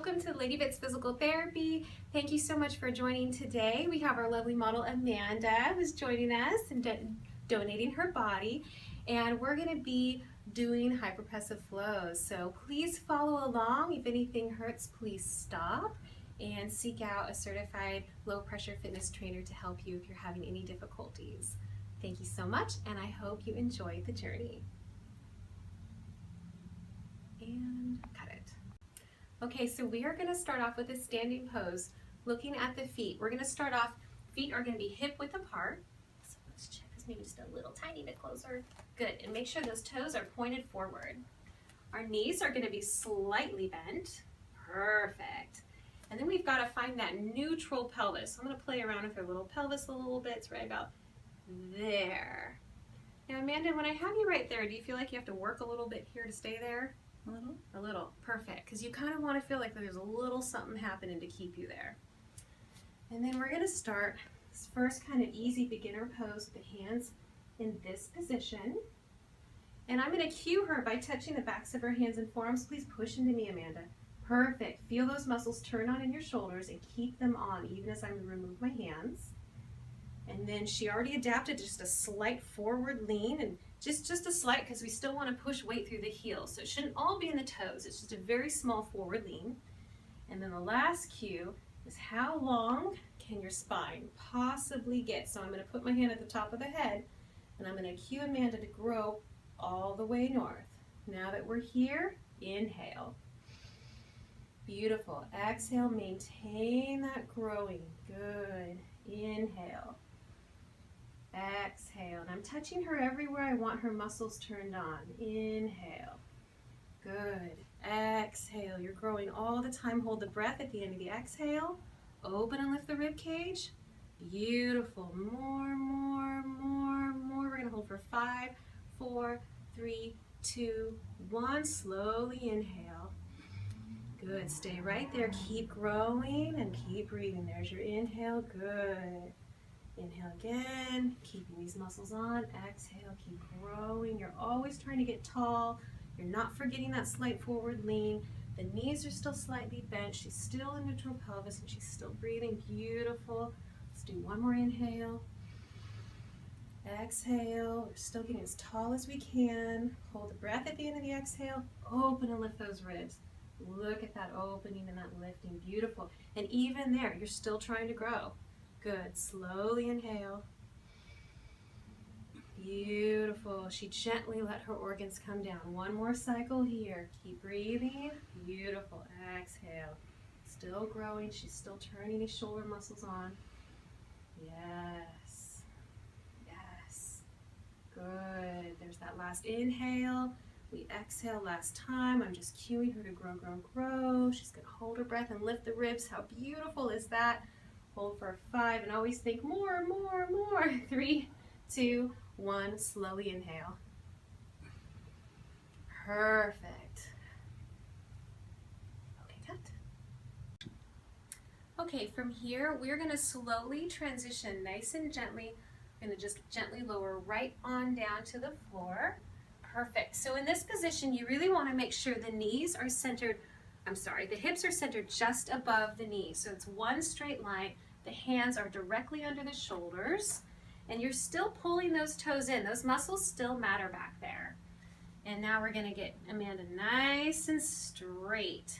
welcome to Lady Bits Physical Therapy. Thank you so much for joining today. We have our lovely model Amanda who's joining us and donating her body, and we're going to be doing hypopressive flows. So please follow along. If anything hurts, please stop and seek out a certified low pressure fitness trainer to help you if you're having any difficulties. Thank you so much, and I hope you enjoy the journey. And cut it. Okay, so we are going to start off with a standing pose, looking at the feet. We're going to start off, feet are going to be hip width apart. So let's check this maybe just a little tiny bit closer. Good, and make sure those toes are pointed forward. Our knees are going to be slightly bent. Perfect. And then we've got to find that neutral pelvis. So I'm going to play around with our little pelvis a little bit. It's right about there. Now, Amanda, when I have you right there, do you feel like you have to work a little bit here to stay there? A little. Perfect. Because you kind of want to feel like there's a little something happening to keep you there. And then we're going to start this first kind of easy beginner pose with the hands in this position. And I'm going to cue her by touching the backs of her hands and forearms. Please push into me, Amanda. Perfect. Feel those muscles turn on in your shoulders and keep them on even as I remove my hands. And then she already adapted to just a slight forward lean, and just a slight because we still want to push weight through the heels. So it shouldn't all be in the toes. It's just a very small forward lean. And then the last cue is how long can your spine possibly get? So I'm going to put my hand at the top of the head, and I'm going to cue Amanda to grow all the way north. Now that we're here, inhale. Beautiful. Exhale, maintain that growing. Good. Inhale. Exhale, and I'm touching her everywhere I want her muscles turned on. Inhale. Good. Exhale. You're growing all the time. Hold the breath at the end of the exhale. Open and lift the rib cage. Beautiful. More, more, more, more. We're going to hold for 5, 4, 3, 2, 1. Slowly inhale. Good. Stay right there. Keep growing and keep breathing. There's your inhale. Good. Inhale again, keeping these muscles on. Exhale, keep growing. You're always trying to get tall. You're not forgetting that slight forward lean. The knees are still slightly bent. She's still in neutral pelvis and she's still breathing. Beautiful. Let's do one more inhale. Exhale. We're still getting as tall as we can. Hold the breath at the end of the exhale. Open and lift those ribs. Look at that opening and that lifting. Beautiful. And even there, you're still trying to grow. Good. Slowly inhale. Beautiful. She gently let her organs come down. One more cycle here. Keep breathing. Beautiful. Exhale. Still growing. She's still turning these shoulder muscles on. Yes. Yes. Good. There's that last inhale. We exhale last time. I'm just cueing her to grow, grow, grow. She's going to hold her breath and lift the ribs. How beautiful is that? Hold for 5 and always think more, more, more. 3, 2, 1. Slowly inhale. Perfect. Okay, cut. Okay, from here we're going to slowly transition nice and gently. I'm going to just gently lower right on down to the floor. Perfect. So in this position you really want to make sure the knees are centered. The hips are centered just above the knees. So it's one straight line. The hands are directly under the shoulders. And you're still pulling those toes in. Those muscles still matter back there. And now we're going to get Amanda nice and straight.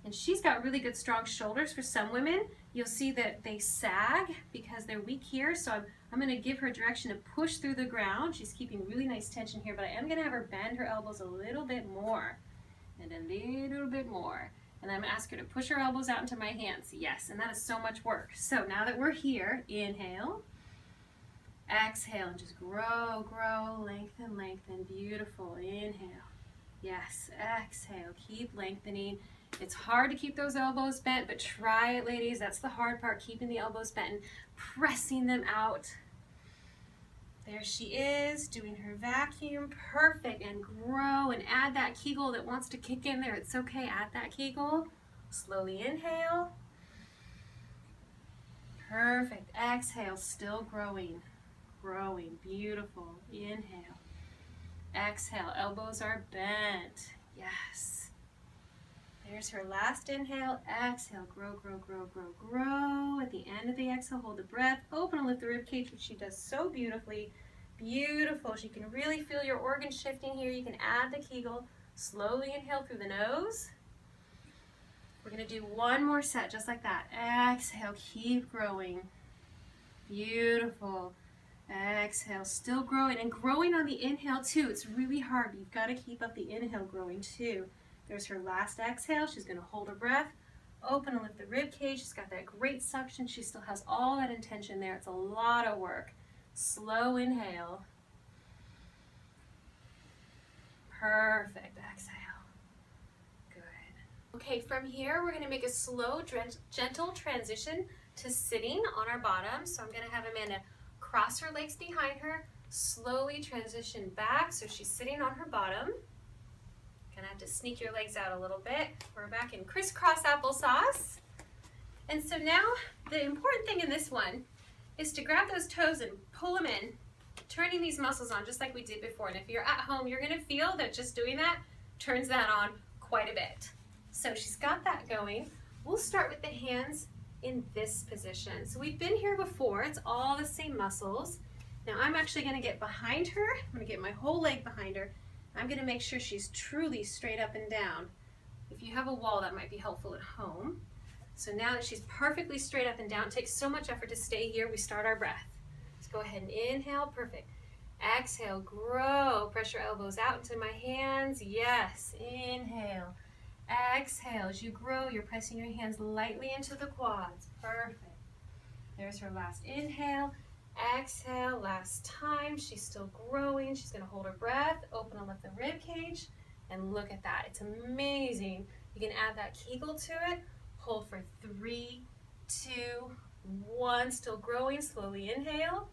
And she's got really good strong shoulders. For some women, you'll see that they sag because they're weak here. So I'm going to give her direction to push through the ground. She's keeping really nice tension here, but I am going to have her bend her elbows a little bit more. And a little bit more. And I'm going to ask her to push her elbows out into my hands. Yes, and that is so much work. So now that we're here, inhale, exhale, and just grow, grow, lengthen, lengthen. Beautiful. Inhale. Yes, exhale. Keep lengthening. It's hard to keep those elbows bent, but try it, ladies. That's the hard part, keeping the elbows bent and pressing them out. There she is, doing her vacuum. Perfect. And grow and add that Kegel that wants to kick in there. It's okay. Add that Kegel. Slowly inhale. Perfect. Exhale. Still growing. Growing. Beautiful. Inhale. Exhale. Elbows are bent. Yes. There's her last inhale. Exhale, grow, grow, grow, grow, grow. At the end of the exhale, hold the breath. Open and lift the rib cage, which she does so beautifully. Beautiful. She can really feel your organs shifting here. You can add the Kegel. Slowly inhale through the nose. We're going to do one more set just like that. Exhale, keep growing. Beautiful. Exhale, still growing, and growing on the inhale too. It's really hard. You've got to keep up the inhale growing too. There's her last exhale. She's going to hold her breath. Open and lift the rib cage. She's got that great suction. She still has all that intention there. It's a lot of work. Slow inhale. Perfect. Exhale. Good. Okay, from here we're going to make a slow, gentle transition to sitting on our bottom. So I'm going to have Amanda cross her legs behind her, slowly transition back so she's sitting on her bottom. Gonna have to sneak your legs out a little bit. We're back in crisscross applesauce. And so now the important thing in this one is to grab those toes and pull them in, turning these muscles on just like we did before. And if you're at home, you're gonna feel that just doing that turns that on quite a bit. So she's got that going. We'll start with the hands in this position. So we've been here before. It's all the same muscles. Now I'm actually gonna get behind her. I'm gonna get my whole leg behind her. I'm going to make sure she's truly straight up and down. If you have a wall, that might be helpful at home. So now that she's perfectly straight up and down, it takes so much effort to stay here. We start our breath. Let's go ahead and inhale. Perfect. Exhale, grow. Press your elbows out into my hands. Yes. Inhale. Exhale. As you grow, you're pressing your hands lightly into the quads. Perfect. There's her last inhale. Exhale, last time. She's still growing. She's going to hold her breath, open and lift the rib cage, and look at that. It's amazing. You can add that Kegel to it. Hold for 3, 2, 1. Still growing. Slowly inhale.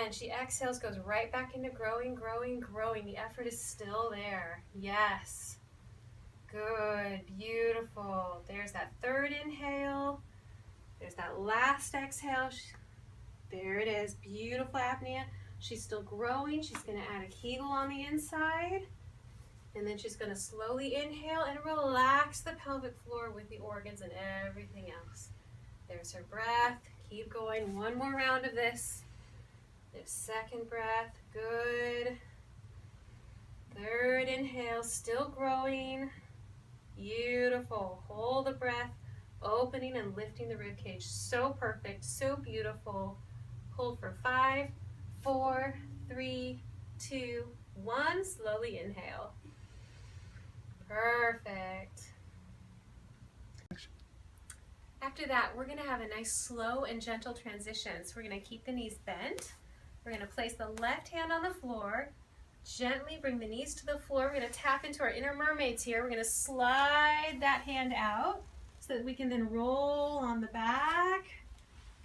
And she exhales, goes right back into growing, growing, growing. The effort is still there. Yes. Good. Beautiful. There's that third inhale. There's that last exhale. There it is. Beautiful apnea. She's still growing. She's going to add a Kegel on the inside. And then she's going to slowly inhale and relax the pelvic floor with the organs and everything else. There's her breath. Keep going. One more round of this. There's second breath. Good. Third inhale. Still growing. Beautiful. Hold the breath. Opening and lifting the rib cage. So perfect, so beautiful. Hold for 5, 4, 3, 2, 1. Slowly inhale. Perfect. After that, we're going to have a nice slow and gentle transition. So we're going to keep the knees bent. We're going to place the left hand on the floor. Gently bring the knees to the floor. We're going to tap into our inner mermaids here. We're going to slide that hand out, so that we can then roll on the back.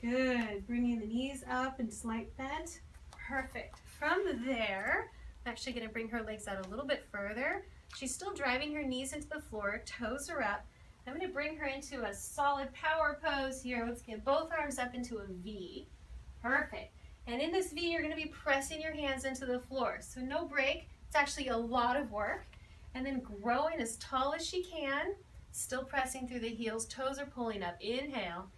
Good. Bringing the knees up and slight bend. Perfect. From there, I'm actually going to bring her legs out a little bit further. She's still driving her knees into the floor. Toes are up. I'm going to bring her into a solid power pose here. Let's get both arms up into a V. Perfect. And in this V, you're going to be pressing your hands into the floor. So no break. It's actually a lot of work. And then growing as tall as she can. Still pressing through the heels, toes are pulling up. Inhale,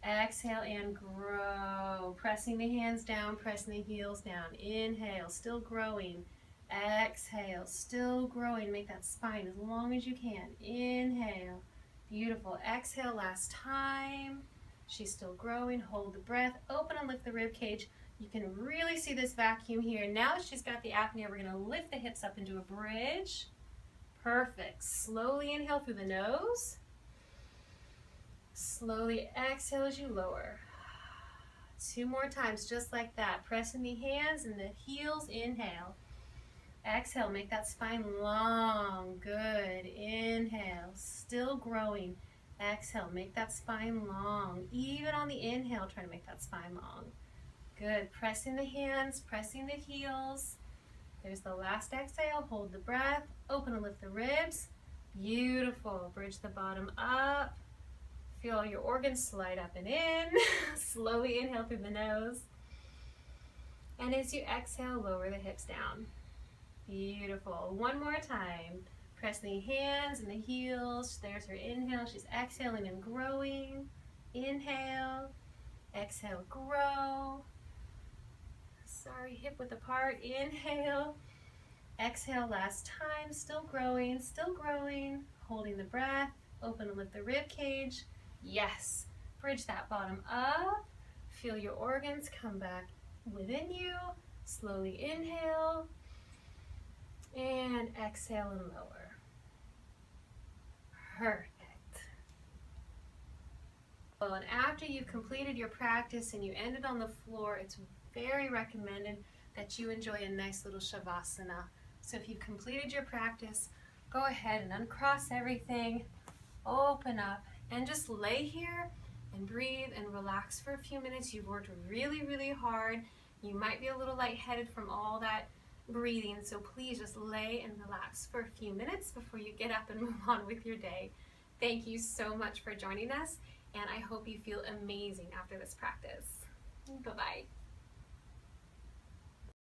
exhale, and grow. Pressing the hands down, pressing the heels down. Inhale, still growing. Exhale, still growing. Make that spine as long as you can. Inhale, beautiful. Exhale, last time. She's still growing. Hold the breath. Open and lift the rib cage. You can really see this vacuum here. Now that she's got the apnea, we're going to lift the hips up into a bridge. Perfect. Slowly inhale through the nose. Slowly exhale as you lower. 2 more times, just like that. Pressing the hands and the heels. Inhale. Exhale. Make that spine long. Good. Inhale. Still growing. Exhale. Make that spine long. Even on the inhale, try to make that spine long. Good. Pressing the hands, pressing the heels. There's the last exhale. Hold the breath. Open and lift the ribs. Beautiful. Bridge the bottom up. Feel all your organs slide up and in. Slowly inhale through the nose. And as you exhale, lower the hips down. Beautiful. One more time. Press the hands and the heels. There's her inhale. She's exhaling and growing. Inhale. Exhale, grow. Sorry, hip width apart. Inhale. Exhale, last time. Still growing, still growing. Holding the breath. Open and lift the rib cage. Yes. Bridge that bottom up. Feel your organs come back within you. Slowly inhale. And exhale and lower. Perfect. Well, and after you've completed your practice and you ended on the floor, it's very recommended that you enjoy a nice little Shavasana. So if you've completed your practice, go ahead and uncross everything, open up, and just lay here and breathe and relax for a few minutes. You've worked really, really hard. You might be a little lightheaded from all that breathing, so please just lay and relax for a few minutes before you get up and move on with your day. Thank you so much for joining us, and I hope you feel amazing after this practice. Bye-bye.